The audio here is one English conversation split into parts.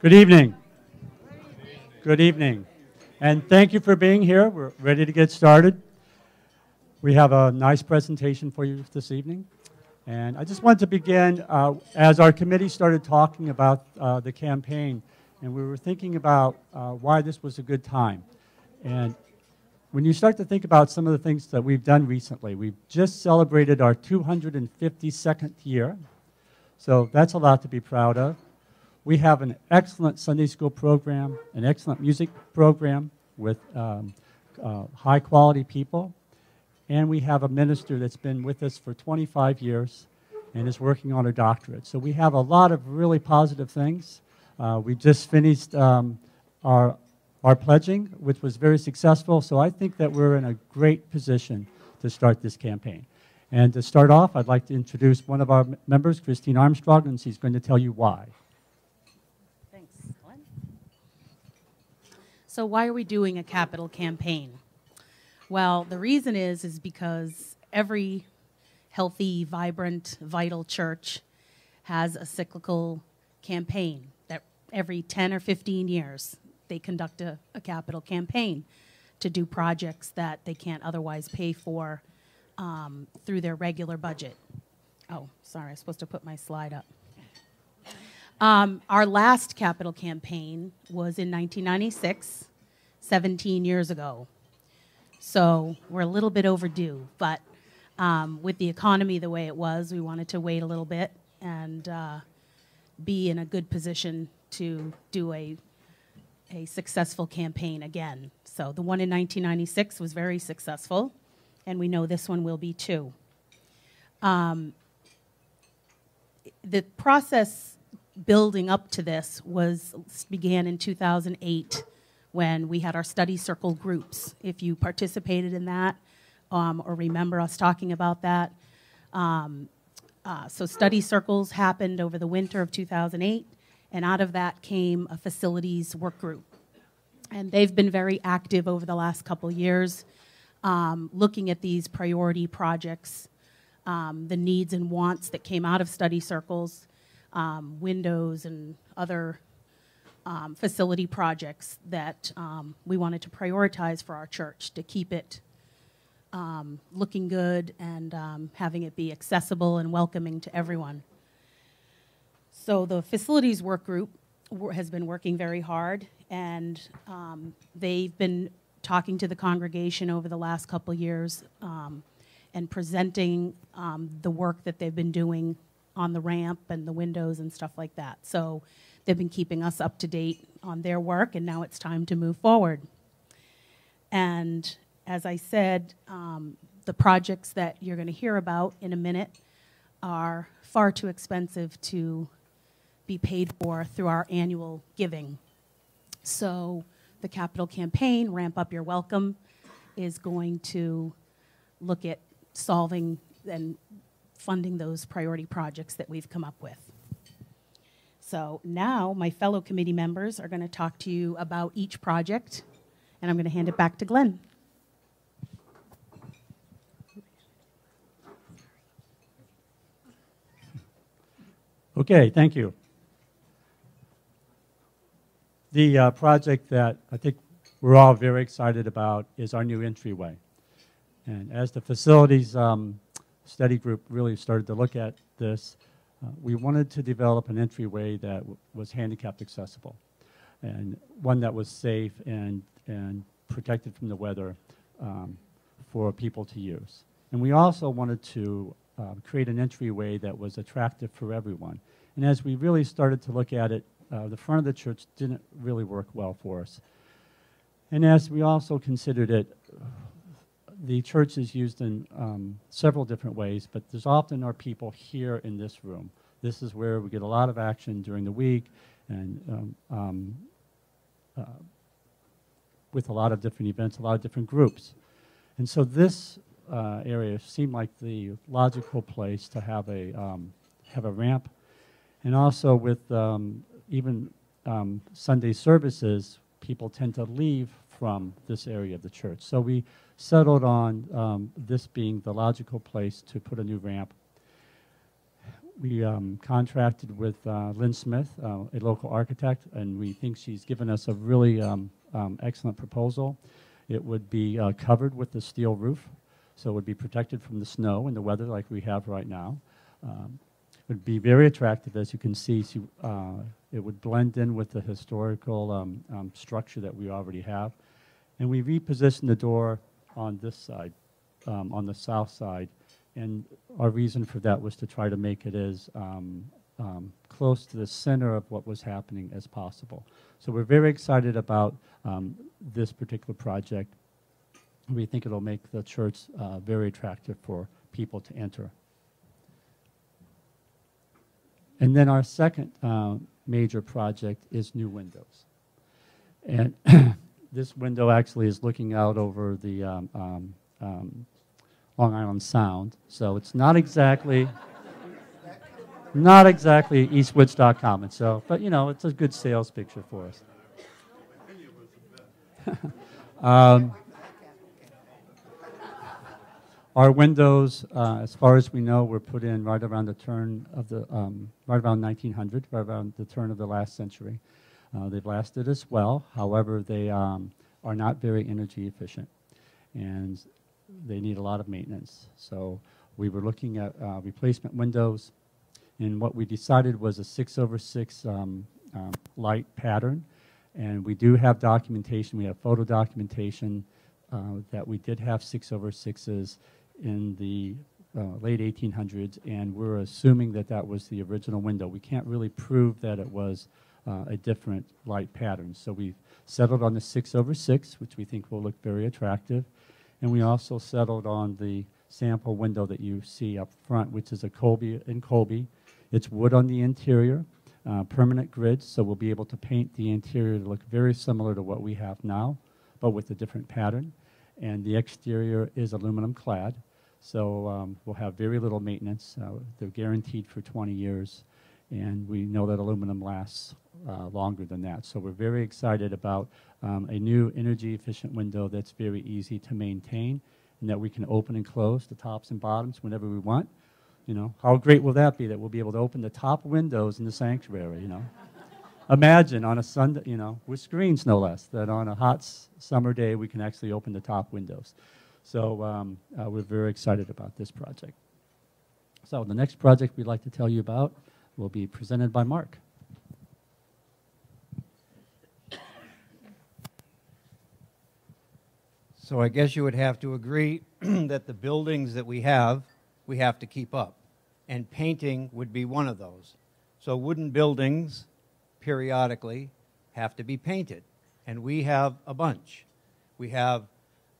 Good evening. Good evening. And thank you for being here. We're ready to get started. We have a nice presentation for you this evening. And I just wanted to begin, as our committee started talking about the campaign, and we were thinking about why this was a good time. And when you start to think about some of the things that we've done recently, we've just celebrated our 252nd year. So that's a lot to be proud of. We have an excellent Sunday school program, an excellent music program with high-quality people. And we have a minister that's been with us for 25 years and is working on her doctorate. So we have a lot of really positive things. We just finished our pledging, which was very successful. So I think that we're in a great position to start this campaign. And to start off, I'd like to introduce one of our members, Christine Armstrong, and she's going to tell you why. So why are we doing a capital campaign? Well, the reason is because every healthy, vibrant, vital church has a cyclical campaign that every 10 or 15 years they conduct a capital campaign to do projects that they can't otherwise pay for through their regular budget. Oh, sorry, I was supposed to put my slide up. Our last capital campaign was in 1996, 17 years ago. So we're a little bit overdue, but with the economy the way it was, we wanted to wait a little bit and be in a good position to do a successful campaign again. So the one in 1996 was very successful, and we know this one will be too. The process building up to this began in 2008 when we had our study circle groups. If you participated in that or remember us talking about that. So study circles happened over the winter of 2008, and out of that came a facilities work group. And they've been very active over the last couple years, looking at these priority projects, the needs and wants that came out of study circles, windows and other facility projects that we wanted to prioritize for our church to keep it looking good and having it be accessible and welcoming to everyone. So the facilities work group has been working very hard, and they've been talking to the congregation over the last couple years and presenting the work that they've been doing on the ramp and the windows and stuff like that. So they've been keeping us up to date on their work, and now it's time to move forward. And as I said, the projects that you're going to hear about in a minute are far too expensive to be paid for through our annual giving. So the capital campaign, Ramp Up Your Welcome, is going to look at solving and funding those priority projects that we've come up with. So now my fellow committee members are going to talk to you about each project, and I'm going to hand it back to Glenn. Okay, thank you. The project that I think we're all very excited about is our new entryway. And as the facilities study group really started to look at this, we wanted to develop an entryway that was handicapped accessible and one that was safe and protected from the weather for people to use. And we also wanted to create an entryway that was attractive for everyone. And as we really started to look at it, the front of the church didn't really work well for us. And as we also considered it, the church is used in several different ways, but there's often are people here in this room. This is where we get a lot of action during the week and with a lot of different events, a lot of different groups. And so this area seemed like the logical place to have a ramp. And also with even Sunday services, people tend to leave from this area of the church. So we settled on this being the logical place to put a new ramp. we contracted with Lynn Smith, a local architect, and we think she's given us a really excellent proposal. It would be covered with a steel roof, so it would be protected from the snow and the weather like we have right now. It would be very attractive, as you can see. It would blend in with the historical structure that we already have. And we repositioned the door on this side, on the south side. And our reason for that was to try to make it as close to the center of what was happening as possible. So we're very excited about this particular project. We think it'll make the church very attractive for people to enter. And then our second major project is new windows. And this window actually is looking out over the Long Island Sound, so it's not exactly East Woodstock Common. So, but you know, it's a good sales picture for us. Our windows, as far as we know, were put in right around the turn of the right around 1900, right around the turn of the last century. They've lasted us well. However, they are not very energy efficient, and they need a lot of maintenance. So we were looking at replacement windows, and what we decided was a 6/6 light pattern. And we do have documentation. We have photo documentation that we did have 6/6s in the late 1800s, and we're assuming that that was the original window. We can't really prove that it was a different light pattern. So we've settled on the 6/6, which we think will look very attractive. And we also settled on the sample window that you see up front, which is a Colby in Colby. It's wood on the interior, permanent grids, so we'll be able to paint the interior to look very similar to what we have now, but with a different pattern. And the exterior is aluminum clad, so we'll have very little maintenance. They're guaranteed for 20 years, and we know that aluminum lasts longer than that. So we're very excited about a new energy efficient window that's very easy to maintain, and that we can open and close the tops and bottoms whenever we want. You know, how great will that be that we'll be able to open the top windows in the sanctuary, you know? Imagine on a Sunday, you know, with screens no less, that on a hot summer day we can actually open the top windows. So we're very excited about this project. So the next project we'd like to tell you about will be presented by Mark. So I guess you would have to agree that the buildings that we have to keep up. And painting would be one of those. So wooden buildings periodically have to be painted. And we have a bunch. We have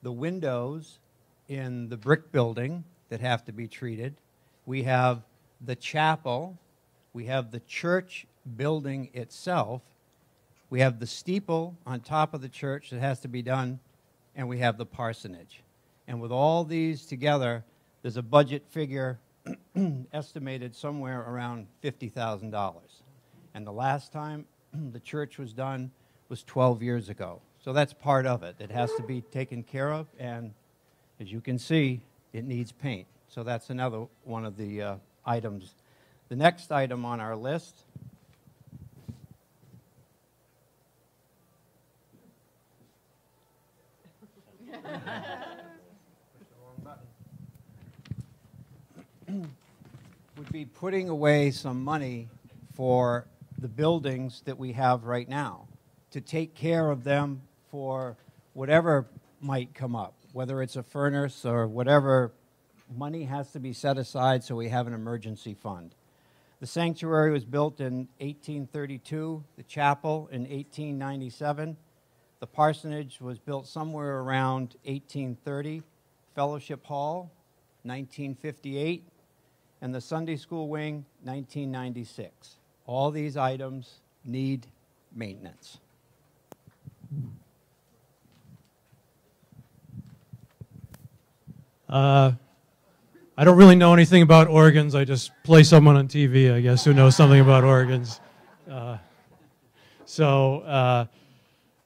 the windows in the brick building that have to be treated. We have the chapel. We have the church building itself. We have the steeple on top of the church that has to be done. And we have the parsonage. And with all these together, there's a budget figure estimated somewhere around $50,000. And the last time the church was done was 12 years ago. So that's part of it. It has to be taken care of, and as you can see, it needs paint. So that's another one of the items. The next item on our list would be putting away some money for the buildings that we have right now, to take care of them for whatever might come up, whether it's a furnace or whatever. Money has to be set aside so we have an emergency fund. The sanctuary was built in 1832, the chapel in 1897, the parsonage was built somewhere around 1830, Fellowship Hall, 1958, and the Sunday school wing, 1996. All these items need maintenance. I don't really know anything about organs. I just play someone on TV, I guess, who knows something about organs.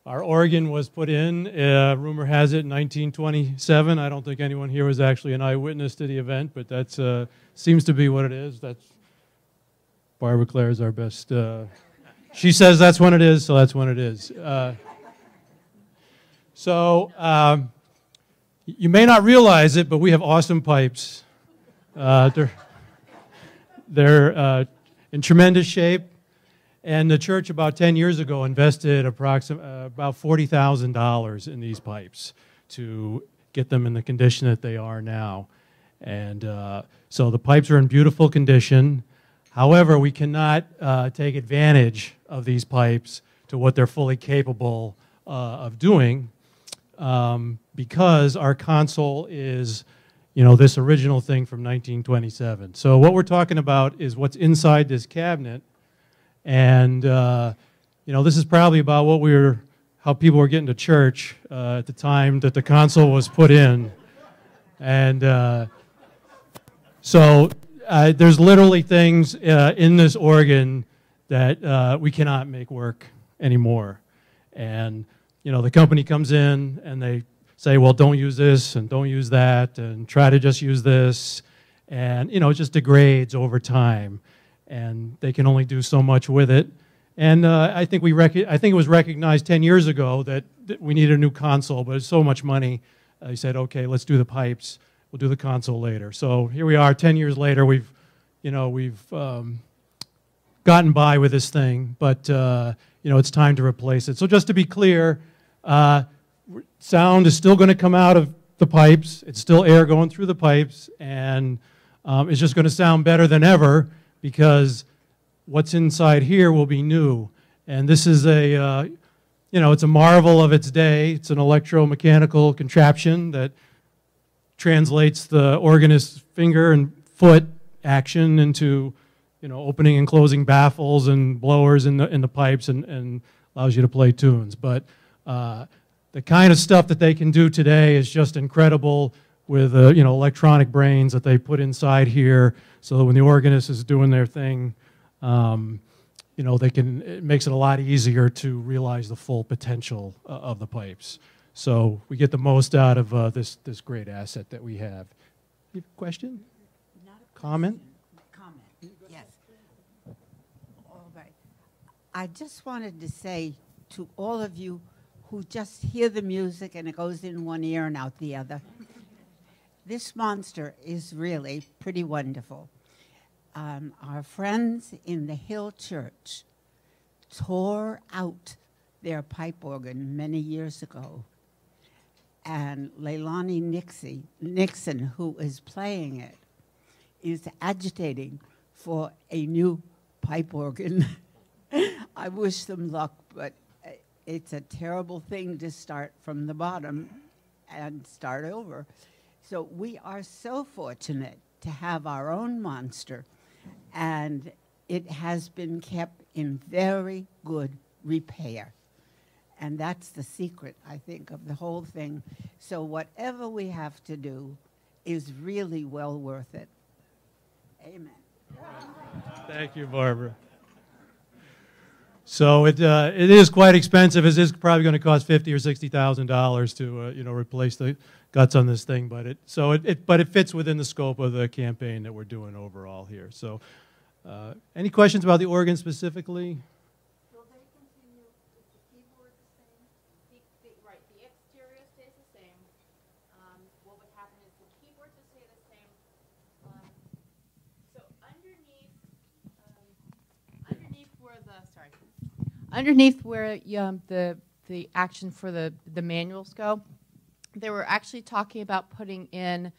Our organ was put in, rumor has it, in 1927. I don't think anyone here was actually an eyewitness to the event, but that seems to be what it is. That's Barbara Claire is our best. She says that's when it is, so that's when it is. You may not realize it, but we have awesome pipes. They're in tremendous shape. And the church about 10 years ago invested about $40,000 in these pipes to get them in the condition that they are now. And so the pipes are in beautiful condition. However, we cannot take advantage of these pipes to what they're fully capable of doing because our console is, this original thing from 1927. So what we're talking about is what's inside this cabinet. And, this is probably about how people were getting to church at the time that the console was put in. And so there's literally things in this organ that we cannot make work anymore. And, the company comes in and they say, well, don't use this and don't use that and try to just use this. And, it just degrades over time. And they can only do so much with it. And I think it was recognized 10 years ago that we needed a new console, but it's so much money. They said, okay, let's do the pipes. We'll do the console later. So here we are, 10 years later. We've gotten by with this thing, but it's time to replace it. So just to be clear, sound is still going to come out of the pipes. It's still air going through the pipes, and it's just going to sound better than ever because what's inside here will be new. And this is it's a marvel of its day. It's an electromechanical contraption that translates the organist's finger and foot action into, opening and closing baffles and blowers in the pipes and allows you to play tunes. But the kind of stuff that they can do today is just incredible with, electronic brains that they put inside here so that when the organist is doing their thing, it makes it a lot easier to realize the full potential of the pipes. So we get the most out of this great asset that we have. You have a question? Not a comment? Comment, yes. All right. I just wanted to say to all of you who just hear the music and it goes in one ear and out the other, this monster is really pretty wonderful. Our friends in the Hill Church tore out their pipe organ many years ago. And Leilani Nixon, who is playing it, is agitating for a new pipe organ. I wish them luck, but it's a terrible thing to start from the bottom and start over. So we are so fortunate to have our own monster, and it has been kept in very good repair. And that's the secret, I think, of the whole thing. So whatever we have to do is really well worth it. Amen. Thank you, Barbara. So it is quite expensive. It is probably going to cost $50,000 or $60,000 to replace the guts on this thing. But it fits within the scope of the campaign that we're doing overall here. So, any questions about the organ specifically? Will they continue? Is the keyboard the same? Right. The exterior stays the same. What would happen is the keyboards will stay the same. So underneath where the action for the manuals go, they were actually talking about putting in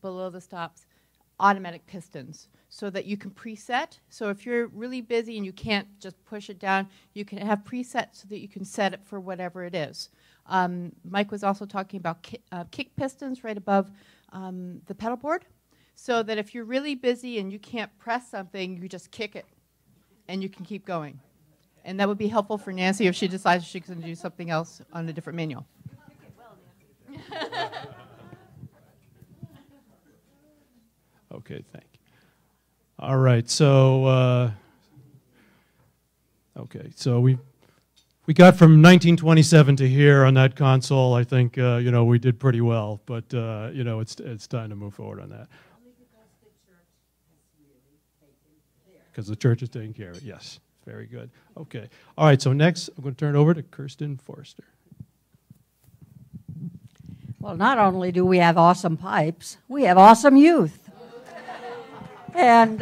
below the stops automatic pistons so that you can preset. So if you're really busy and you can't just push it down, you can have presets so that you can set it for whatever it is. Mike was also talking about kick pistons right above the pedal board, so that if you're really busy and you can't press something, you just kick it and you can keep going. And that would be helpful for Nancy if she decides she's going to do something else on a different manual. Okay, thank you. All right, so we got from 1927 to here on that console. I think we did pretty well, but it's time to move forward on that. Only because the church has really taken because the church is taking care of it. Yes, very good. Okay. All right, so next I'm going to turn it over to Kirsten Forster. Well, not only do we have awesome pipes, we have awesome youth. And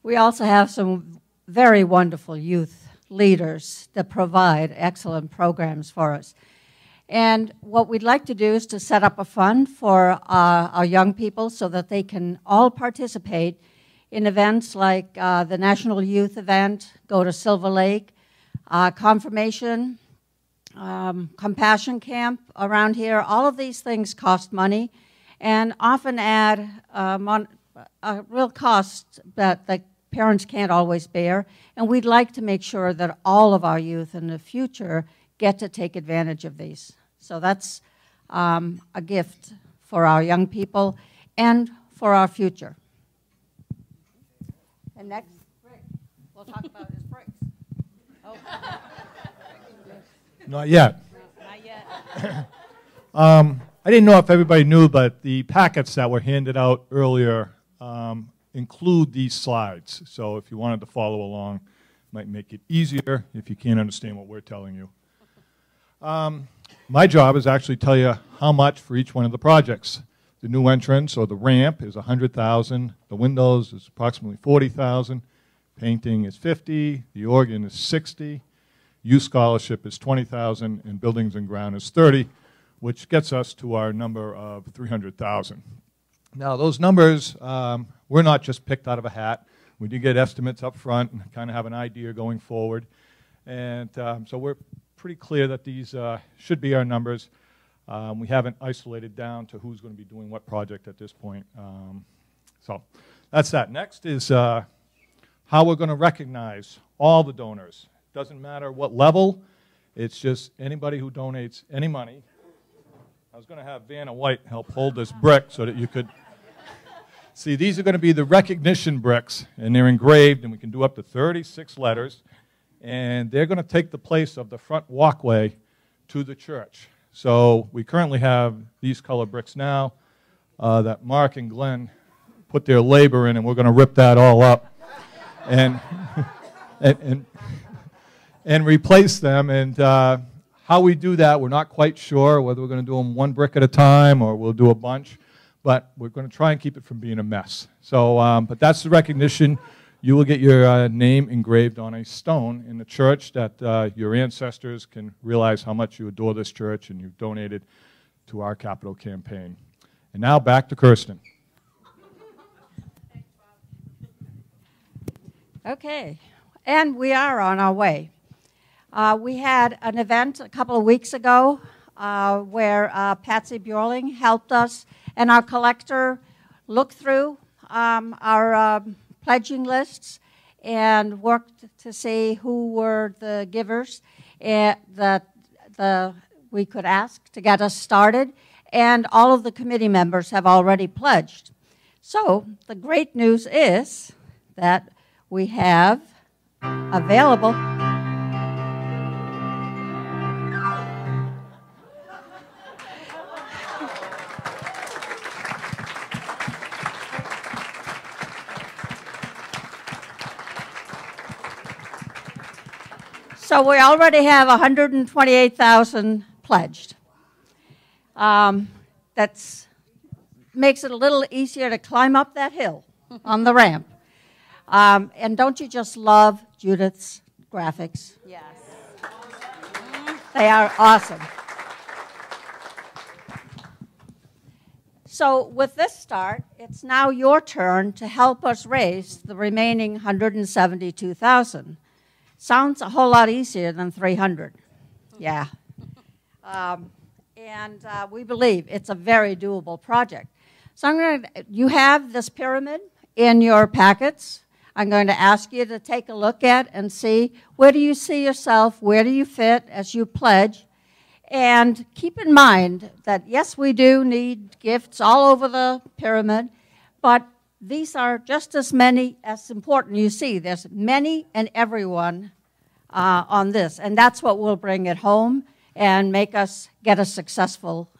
we also have some very wonderful youth leaders that provide excellent programs for us. And what we'd like to do is to set up a fund for our young people so that they can all participate in events like the National Youth Event, go to Silver Lake, confirmation, compassion camp around here. All of these things cost money and often add a real cost that the parents can't always bear. And we'd like to make sure that all of our youth in the future get to take advantage of these. So that's a gift for our young people and for our future. And next, Rick, we'll talk about his bricks. Oh. Not yet. Not yet. I didn't know if everybody knew, but the packets that were handed out earlier include these slides. So if you wanted to follow along, it might make it easier if you can't understand what we're telling you. My job is actually tell you how much for each one of the projects. The new entrance or the ramp is $100,000. The windows is approximately $40,000. Painting is $50,000. The organ is $60,000. Youth scholarship is $20,000, and buildings and ground is $30,000, which gets us to our number of $300,000. Now, those numbers were not just picked out of a hat. We did get estimates up front and kind of have an idea going forward. And so we're pretty clear that these should be our numbers. We haven't isolated down to who's going to be doing what project at this point. So that's that. Next is how we're going to recognize all the donors. Doesn't matter what level. It's just anybody who donates any money. I was going to have Vanna White help hold this brick so that you could see. These are going to be the recognition bricks, and they're engraved, and we can do up to 36 letters. And they're going to take the place of the front walkway to the church. So we currently have these color bricks now that Mark and Glenn put their labor in, and we're going to rip that all up and and replace them. And how we do that, we're not quite sure whether we're going to do them one brick at a time or we'll do a bunch. But we're going to try and keep it from being a mess. So, but that's the recognition. You will get your name engraved on a stone in the church that your ancestors can realize how much you adore this church and you've donated to our capital campaign. And now back to Kirsten. Okay, and we are on our way. We had an event a couple of weeks ago where Patsy Bjorling helped us and our collector looked through our pledging lists and worked to see who were the givers that we could ask to get us started, and all of the committee members have already pledged. So the great news is that we have available So we already have 128,000 pledged. That makes it a little easier to climb up that hill on the ramp. And don't you just love Judith's graphics? Yes. They are awesome. So with this start, it's now your turn to help us raise the remaining 172,000. Sounds a whole lot easier than 300. Yeah. And we believe it's a very doable project. So you have this pyramid in your packets. I'm going to ask you to take a look at and see where do you see yourself, where do you fit as you pledge. And keep in mind that, yes, we do need gifts all over the pyramid, but these are just as many as important. You see, there's many and everyone on this, and that's what will bring it home and make us get a successful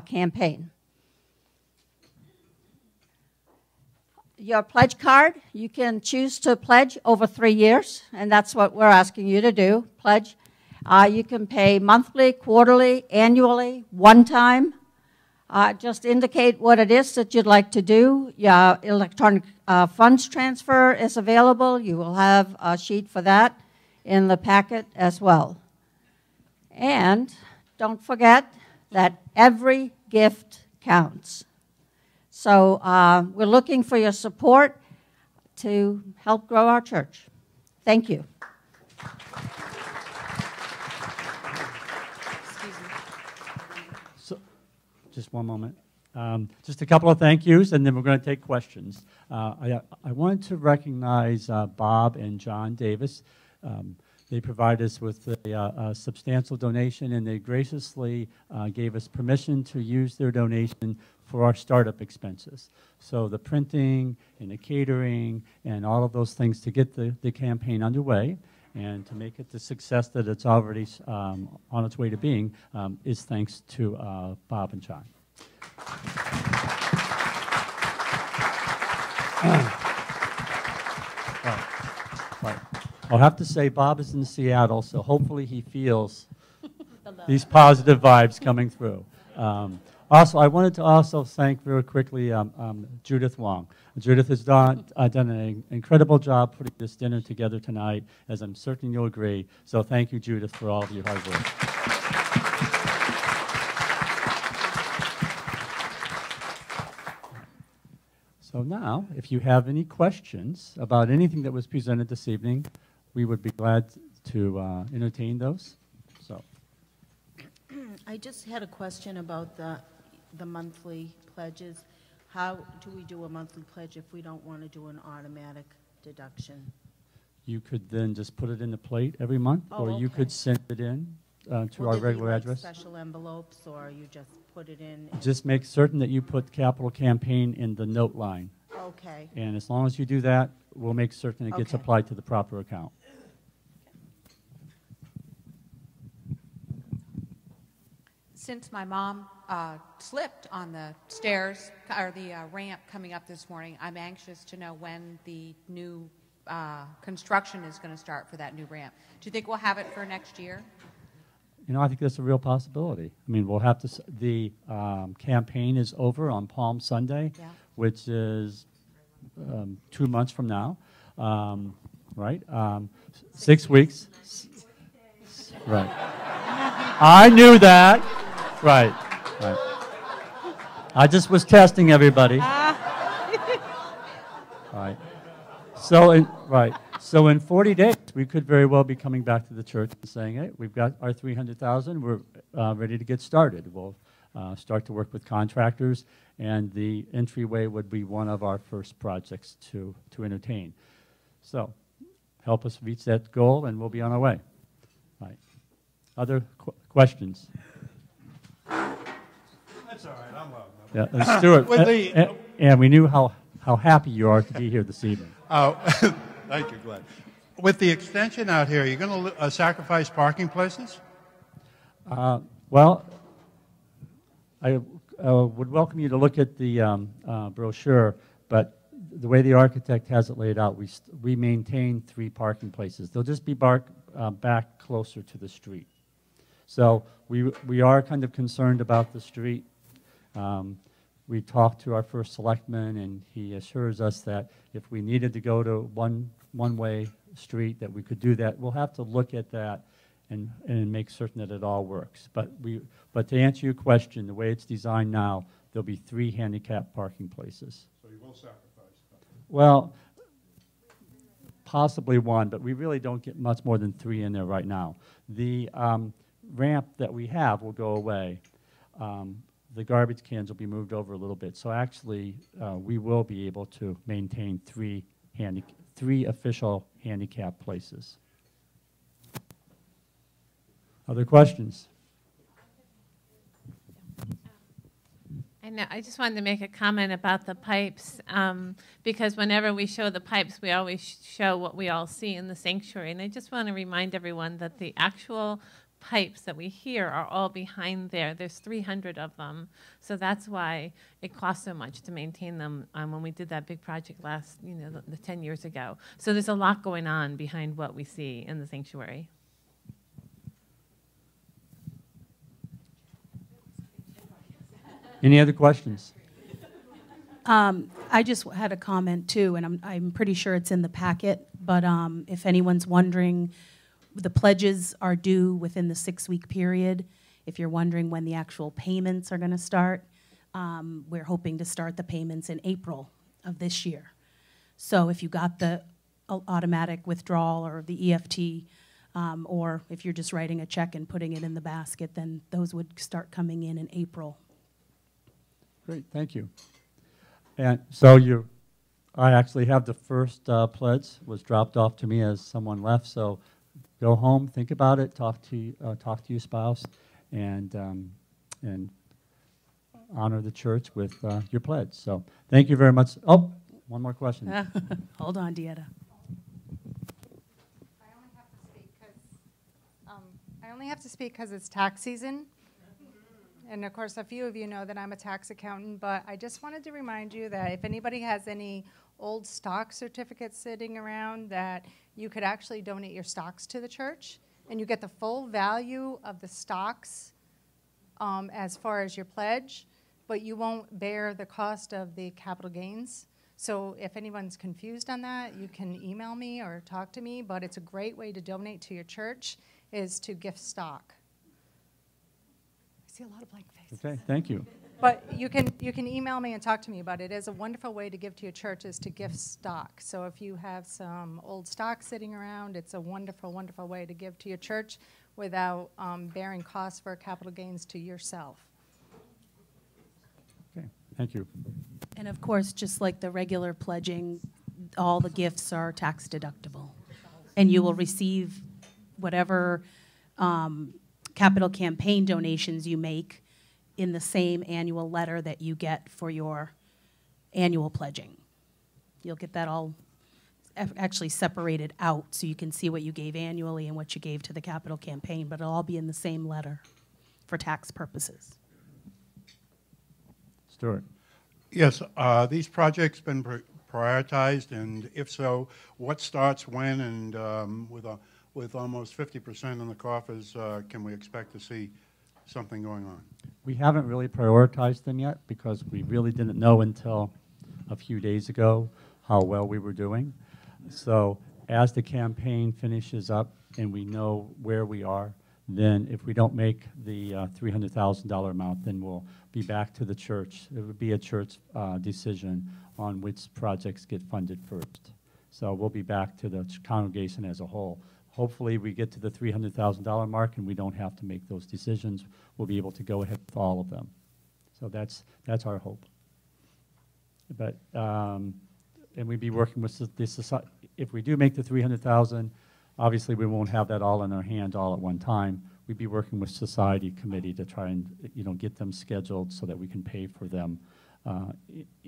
campaign. your pledge card. You can choose to pledge over 3 years, and that's what we're asking you to do, pledge. You can pay monthly, quarterly, annually, one time. Just indicate what it is that you'd like to do. Your electronic funds transfer is available. You will have a sheet for that in the packet as well. And don't forget that every gift counts. So we're looking for your support to help grow our church. Thank you. So, just one moment. Just a couple of thank yous, and then we're going to take questions. I wanted to recognize Bob and John Davis. They provided us with a substantial donation, and they graciously gave us permission to use their donation for our startup expenses. So the printing and the catering and all of those things to get the campaign underway and to make it the success that it's already on its way to being is thanks to Bob and John. Right. I'll have to say Bob is in Seattle, so hopefully he feels these positive vibes coming through. Also, I wanted to also thank very quickly Judith Wong. Judith has done an incredible job putting this dinner together tonight, as I'm certain you'll agree. So thank you, Judith, for all of your hard work. So now, if you have any questions about anything that was presented this evening, we would be glad to entertain those. So, I just had a question about the monthly pledges. How do we do a monthly pledge if we don't want to do an automatic deduction? you could then just put it in the plate every month, or you okay. could send it in to our regular address. Special envelopes, or you just put it in? Just make certain that you put capital campaign in the note line. Okay. And as long as you do that, we'll make certain it gets Okay. applied to the proper account. Since my mom slipped on the stairs, or the ramp coming up this morning, I'm anxious to know when the new construction is going to start for that new ramp. Do you think we'll have it for next year? You know, I think that's a real possibility. I mean, we'll have to, the campaign is over on Palm Sunday, Yeah. which is 2 months from now, right? 6 weeks. Right. I knew that. Right. Right. I just was testing everybody. Right. So in 40 days, we could very well be coming back to the church and saying, hey, we've got our $300,000. We're ready to get started. We'll start to work with contractors, and the entryway would be one of our first projects to entertain. So help us reach that goal, and we'll be on our way. Right. Other questions? That's all right. I'm well. Yeah, and Stuart, and we knew how happy you are to be here this evening. Oh, thank you, Glenn. With the extension out here, are you going to sacrifice parking places? Well, I would welcome you to look at the brochure, but the way the architect has it laid out, we maintain 3 parking places. They'll just be back closer to the street. So we are kind of concerned about the street. We talked to our first selectman, and he assures us that if we needed to go to one-way street, that we could do that. We'll have to look at that and make certain that it all works. But to answer your question, the way it's designed now, there'll be 3 handicap parking places. So you will sacrifice stuff. Well, possibly 1, but we really don't get much more than 3 in there right now. The ramp that we have will go away. The garbage cans will be moved over a little bit. So actually, we will be able to maintain 3 official handicap places. Other questions? I just wanted to make a comment about the pipes, because whenever we show the pipes, we always show what we all see in the sanctuary. And I just want to remind everyone that the actual pipes that we hear are all behind there. There's 300 of them. So that's why it costs so much to maintain them when we did that big project last, the 10 years ago. So there's a lot going on behind what we see in the sanctuary. Any other questions? I just had a comment too, and I'm pretty sure it's in the packet, but if anyone's wondering, the pledges are due within the 6-week period. If you're wondering when the actual payments are going to start, we're hoping to start the payments in April of this year. So if you got the automatic withdrawal or the EFT, or if you're just writing a check and putting it in the basket, then those would start coming in April. Great, thank you. And so I actually have the first pledge was dropped off to me as someone left. So go home, think about it, talk to your spouse, and honor the church with your pledge. So thank you very much. Oh, one more question. Hold on, Dieta. I only have to speak because it's tax season. And of course, a few of you know that I'm a tax accountant, but I just wanted to remind you that if anybody has any old stock certificates sitting around, that you could actually donate your stocks to the church, and you get the full value of the stocks as far as your pledge, but you won't bear the cost of the capital gains. So if anyone's confused on that, you can email me or talk to me, but it's a great way to donate to your church is to gift stock. I see a lot of blank faces. Okay, thank you. But you can email me and talk to me about it. It is a wonderful way to give to your church is to gift stock. So if you have some old stock sitting around, it's a wonderful, wonderful way to give to your church without bearing costs for capital gains to yourself. Okay, thank you. And of course, just like the regular pledging, all the gifts are tax deductible. And you will receive whatever capital campaign donations you make in the same annual letter that you get for your annual pledging. You'll get that all actually separated out so you can see what you gave annually and what you gave to the capital campaign, but it'll all be in the same letter for tax purposes. Stuart. Yes, these projects been prioritized, and if so, what starts when, and with almost 50% in the coffers, can we expect to see something going on? We haven't really prioritized them yet because we really didn't know until a few days ago how well we were doing. So as the campaign finishes up and we know where we are, then if we don't make the $300,000 amount, then we'll be back to the church. It would be a church decision on which projects get funded first. So we'll be back to the congregation as a whole. Hopefully we get to the $300,000 mark and we don't have to make those decisions. We'll be able to go ahead with all of them. So that's our hope. But and we'd be working with the society. If we do make the $300,000, obviously we won't have that all in our hands all at one time. We'd be working with society committee to try and get them scheduled so that we can pay for them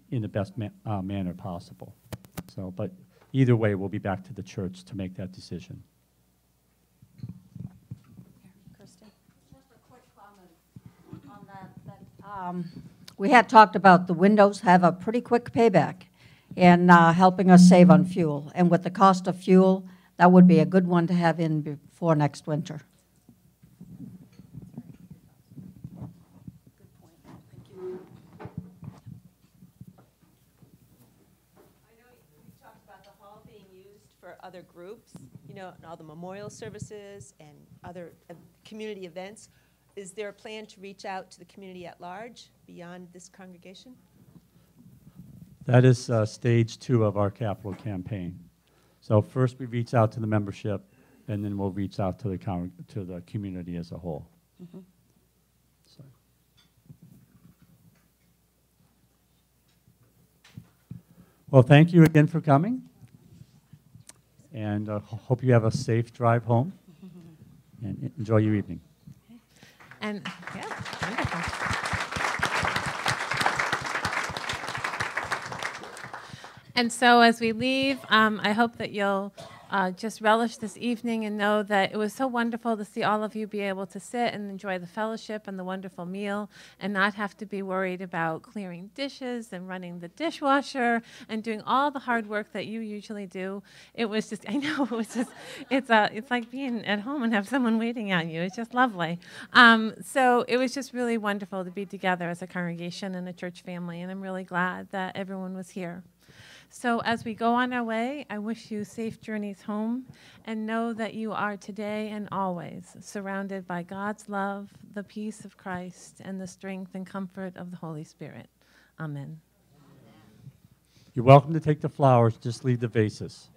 in the best manner possible. So, but either way, we'll be back to the church to make that decision. Kristen? Just a quick comment on that. We had talked about the windows have a pretty quick payback in helping us save on fuel. And with the cost of fuel, that would be a good one to have in before next winter. Other groups, and all the memorial services and other community events. Is there a plan to reach out to the community at large beyond this congregation? That is stage 2 of our capital campaign. So first we reach out to the membership, and then we'll reach out to the community as a whole. Mm-hmm. So. Well, thank you again for coming. And hope you have a safe drive home and enjoy your evening. And yeah, wonderful. And so as we leave, I hope that you'll just relish this evening and know that it was so wonderful to see all of you be able to sit and enjoy the fellowship and the wonderful meal and not have to be worried about clearing dishes and running the dishwasher and doing all the hard work that you usually do. It was just, I know, it was just, it's like being at home and have someone waiting on you. It's just lovely. So it was just really wonderful to be together as a congregation and a church family, and I'm really glad that everyone was here. So as we go on our way, I wish you safe journeys home, and know that you are today and always surrounded by God's love, the peace of Christ, and the strength and comfort of the Holy Spirit. Amen. You're welcome to take the flowers, just leave the vases.